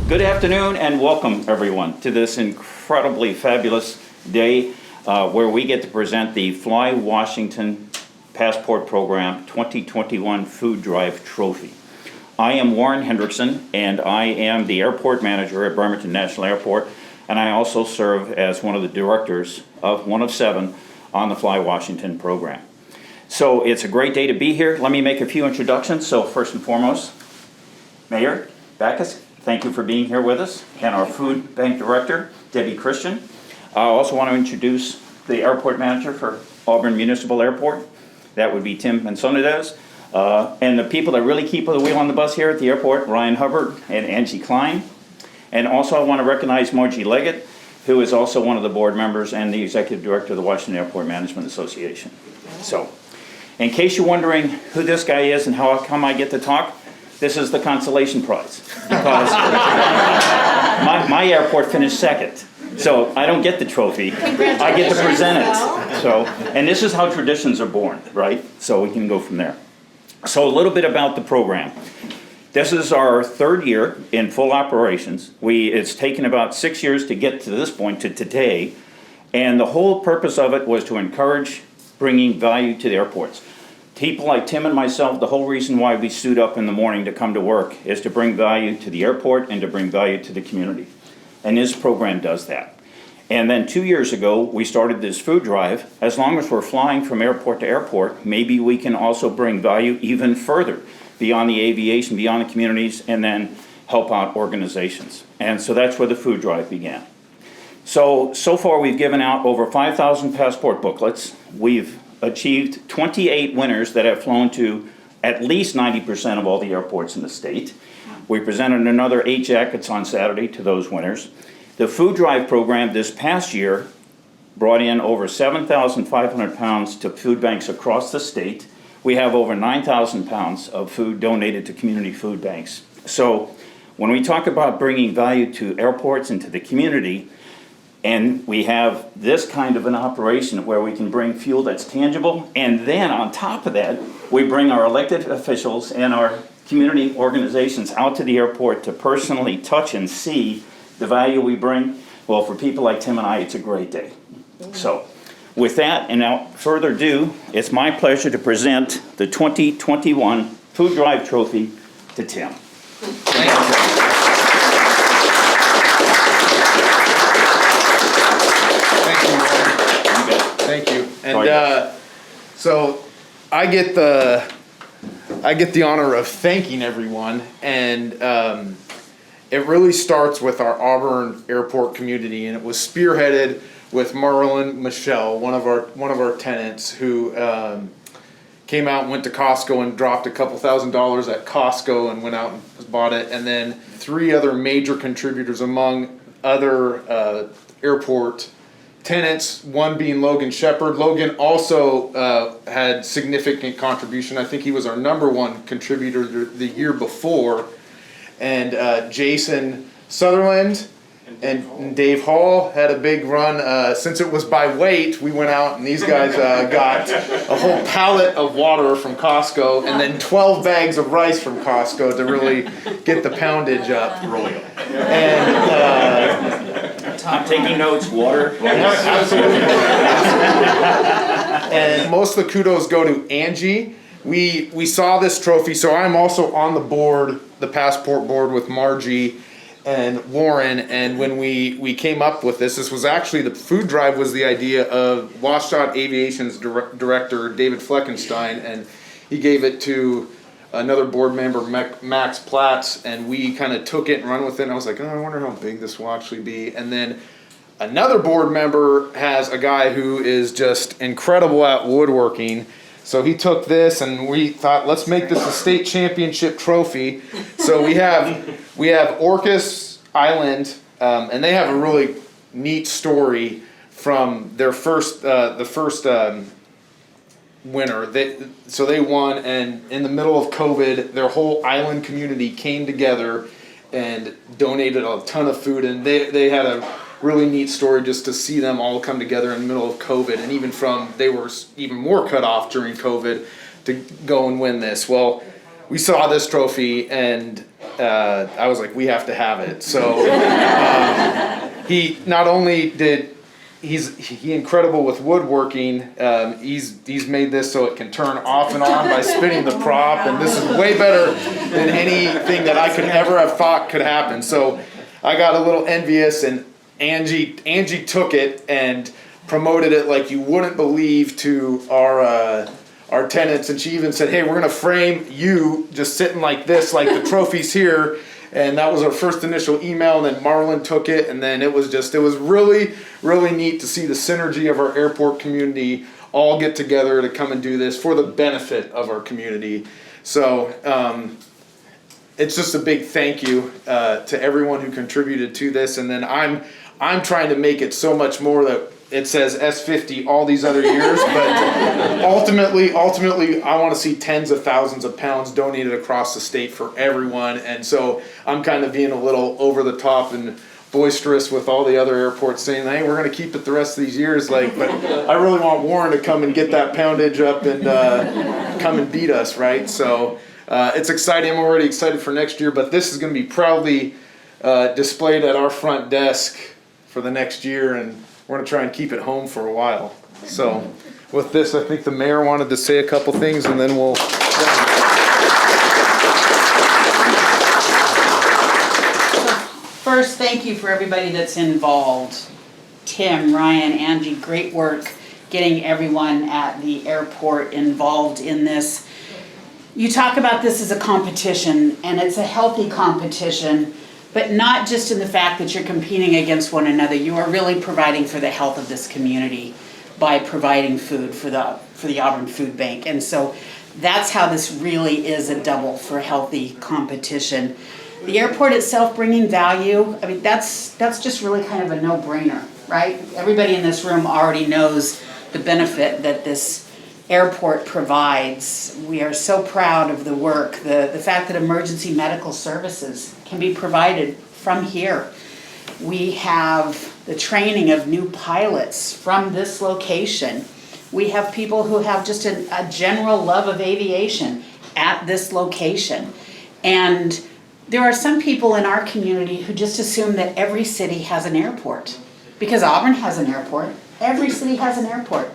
Good afternoon and welcome everyone to this incredibly fabulous day where we get to present the Fly Washington Passport Program 2021 Food Drive Trophy. I am Warren Hendrickson and I am the airport manager at Bremerton National Airport, and I also serve as one of the directors of one of 7 on the Fly Washington program. So it's a great day to be here. Let me make a few introductions. So first and foremost, Mayor Backus, thank you for being here with us, and our food bank director, Debbie Christian. I also want to introduce the airport manager for Auburn Municipal Airport. That would be Tim Mensonides. And the people that really keep the wheel on the bus here at the airport, Ryan Hubbard and Angie Klein. And also I want to recognize Margie Leggett, who is also one of the board members and the executive director of the Washington Airport Management Association. So, in case you're wondering who this guy is and how come I get to talk, this is the consolation prize, because my airport finished second. So I don't get the trophy, I get to present it. So, and this is how traditions are born, right? So we can go from there. So a little bit about the program. This is our 3rd year in full operations. It's taken about 6 years to get to this point, to today. And the whole purpose of it was to encourage bringing value to the airports. People like Tim and myself, the whole reason why we suit up in the morning to come to work is to bring value to the airport and to bring value to the community. And this program does that. And then 2 years ago, we started this food drive. As long as we're flying from airport to airport, maybe we can also bring value even further beyond the aviation, beyond the communities, and then help out organizations. And so that's where the food drive began. So far we've given out over 5,000 passport booklets. We've achieved 28 winners that have flown to at least 90% of all the airports in the state. We presented another 8 jackets on Saturday to those winners. The food drive program this past year brought in over 7,500 pounds to food banks across the state. We have over 9,000 pounds of food donated to community food banks. So when we talk about bringing value to airports and to the community, and we have this kind of an operation where we can bring fuel that's tangible, and then on top of that, we bring our elected officials and our community organizations out to the airport to personally touch and see the value we bring. Well, for people like Tim and I, it's a great day. So, with that, and without further ado, it's my pleasure to present the 2021 Food Drive Trophy to Tim. Thank you. Thank you. And so I get the honor of thanking everyone, and it really starts with our Auburn airport community, and it was spearheaded with Marlon Michelle, one of our tenants, who came out and went to Costco and dropped a couple $1,000s at Costco and went out and bought it, and then 3 other major contributors among other airport tenants, one being Logan Shepard. Logan also had significant contribution. I think he was our #1 contributor the year before. And Jason Sutherland and Dave Hall had a big run. Since it was by weight, we went out and these guys got a whole pallet of water from Costco and then 12 bags of rice from Costco to really get the poundage up. And I'm taking notes, water. absolutely. And most of the kudos go to Angie. We saw this trophy, so I'm also on the board, the passport board, with Margie and Warren. And when we came up with this was actually, the food drive was the idea of Washtenaw Aviation's director David Fleckenstein, and he gave it to another board member, Max Platts, and we kind of took it and run with it. And I was like, oh, I wonder how big this will actually be. And then another board member has a guy who is just incredible at woodworking. So he took this and we thought, let's make this a state championship trophy. So we have Orcas Island, and they have a really neat story from their first winner. They won, and in the middle of COVID, their whole island community came together and donated a ton of food, and they had a really neat story just to see them all come together in the middle of COVID, and they were even more cut off during COVID to go and win this. Well, we saw this trophy, and I was like, we have to have it. So he not only did he incredible with woodworking. He's made this so it can turn off and on by spinning the prop, and this is way better than anything that I could ever have thought could happen. So I got a little envious, and Angie took it and promoted it like you wouldn't believe to our tenants, and she even said, hey, we're gonna frame you just sitting like this, like the trophy's here. And that was our first initial email, and then Marlon took it, and then it was really, really neat to see the synergy of our airport community all get together to come and do this for the benefit of our community. So it's just a big thank you to everyone who contributed to this, and then I'm trying to make it so much more that it says S50 all these other years, but ultimately I want to see tens of thousands of pounds donated across the state for everyone. And so I'm kind of being a little over the top and boisterous with all the other airports saying, hey, we're going to keep it the rest of these years. But I really want Warren to come and get that poundage up and come and beat us, right? So it's exciting. I'm already excited for next year, but this is going to be proudly displayed at our front desk for the next year, and we're going to try and keep it home for a while. So with this, I think the mayor wanted to say a couple things, and then we'll... First, thank you for everybody that's involved. Tim, Ryan, Angie, great work getting everyone at the airport involved in this. You talk about this as a competition, and it's a healthy competition, but not just in the fact that you're competing against one another. You are really providing for the health of this community by providing food for the Auburn Food Bank. And so that's how this really is a double for healthy competition. The airport itself bringing value, I mean, that's just really kind of a no-brainer, right? Everybody in this room already knows the benefit that this airport provides. We are so proud of the work, the fact that emergency medical services can be provided from here. We have the training of new pilots from this location. We have people who have just a general love of aviation at this location. And there are some people in our community who just assume that every city has an airport. Because Auburn has an airport, every city has an airport.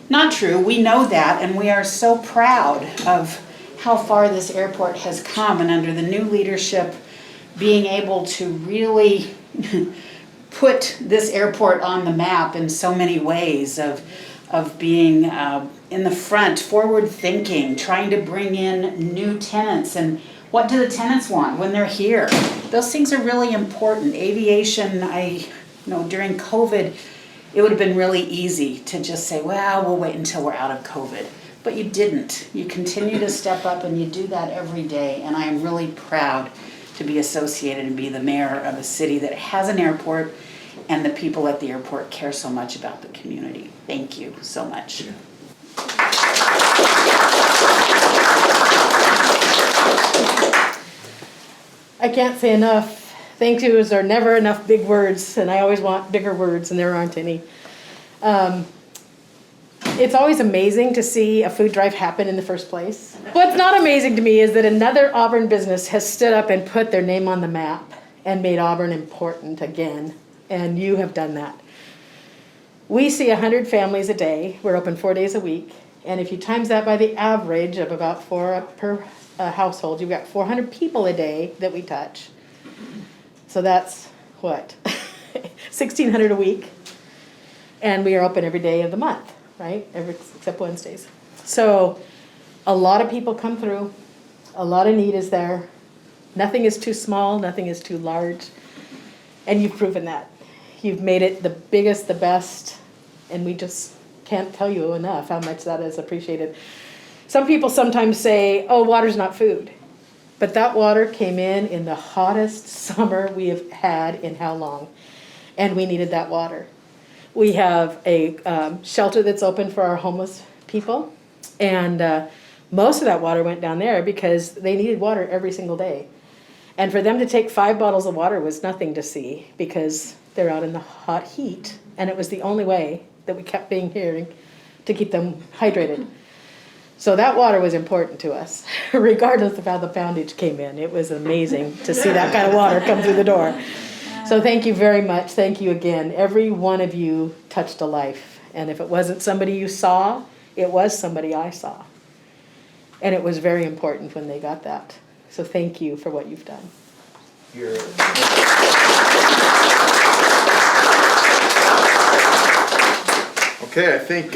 Not true, we know that, and we are so proud of how far this airport has come, and under the new leadership, being able to really put this airport on the map in so many ways of being in the front, forward thinking, trying to bring in new tenants. And what do the tenants want when they're here? Those things are really important. Aviation, during COVID, it would have been really easy to just say, well, we'll wait until we're out of COVID. But you didn't. You continue to step up, and you do that every day. And I am really proud to be associated and be the mayor of a city that has an airport, and the people at the airport care so much about the community. Thank you so much. I can't say enough. Thank yous are never enough big words, and I always want bigger words, and there aren't any. It's always amazing to see a food drive happen in the first place. What's not amazing to me is that another Auburn business has stood up and put their name on the map and made Auburn important again, and you have done that. We see 100 families a day. We're open 4 days a week, and if you times that by the average of about 4 per household, you've got 400 people a day that we touch. So that's what? 1,600 a week. And we are open every day of the month, right? Except Wednesdays. So a lot of people come through. A lot of need is there. Nothing is too small. Nothing is too large. And you've proven that. You've made it the biggest, the best. And we just can't tell you enough how much that is appreciated. Some people sometimes say, oh, water's not food. But that water came in the hottest summer we have had in how long? And we needed that water. We have a shelter that's open for our homeless people. And most of that water went down there because they needed water every single day. And for them to take 5 bottles of water was nothing to see because they're out in the hot heat. And it was the only way that we kept being here to keep them hydrated. So that water was important to us, regardless of how the poundage came in. It was amazing to see that kind of water come through the door. So thank you very much. Thank you again. Every one of you touched a life. And if it wasn't somebody you saw, it was somebody I saw. And it was very important when they got that. So thank you for what you've done. Okay, I think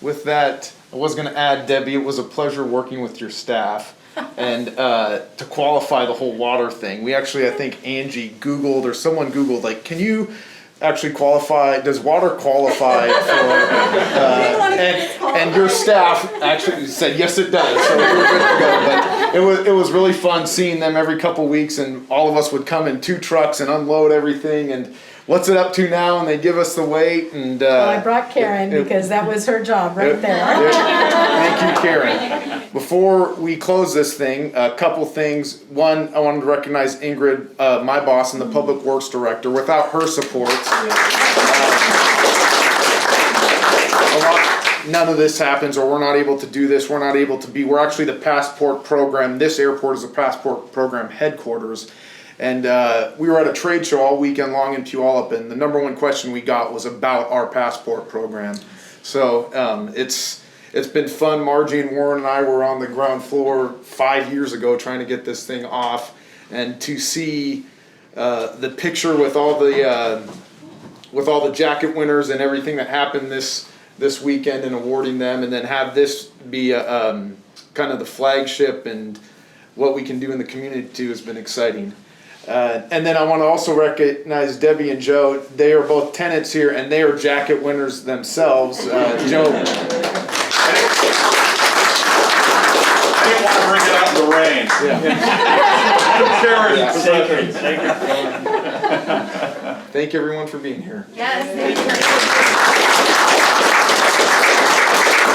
with that, I was going to add, Debbie, it was a pleasure working with your staff. And to qualify the whole water thing, we actually, I think Angie Googled, or someone Googled, like, can you actually qualify, does water qualify for, and your staff actually said, yes, it does, so we were good to go. But it was really fun seeing them every couple weeks, and all of us would come in 2 trucks and unload everything, and what's it up to now, and they give us the weight, and Well, I brought Karen because that was her job right there. Thank you, Karen. Before we close this thing, a couple things. One, I wanted to recognize Ingrid, my boss and the Public Works Director. Without her support, none of this happens, or we're not able to do this. We're not able to be. We're actually the Passport Program. This airport is the Passport Program headquarters. And we were at a trade show all weekend long in Puyallup, and the number one question we got was about our passport program. So it's been fun. Margie and Warren and I were on the ground floor 5 years ago trying to get this thing off, and to see the picture with all the jacket winners and everything that happened this weekend and awarding them, and then have this be kind of the flagship and what we can do in the community too has been exciting. And then I want to also recognize Debbie and Joe. They are both tenants here, and they are jacket winners themselves. Joe. I didn't want to bring it out in the rain. Sacred. Thank everyone for being here. Yes, thank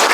you.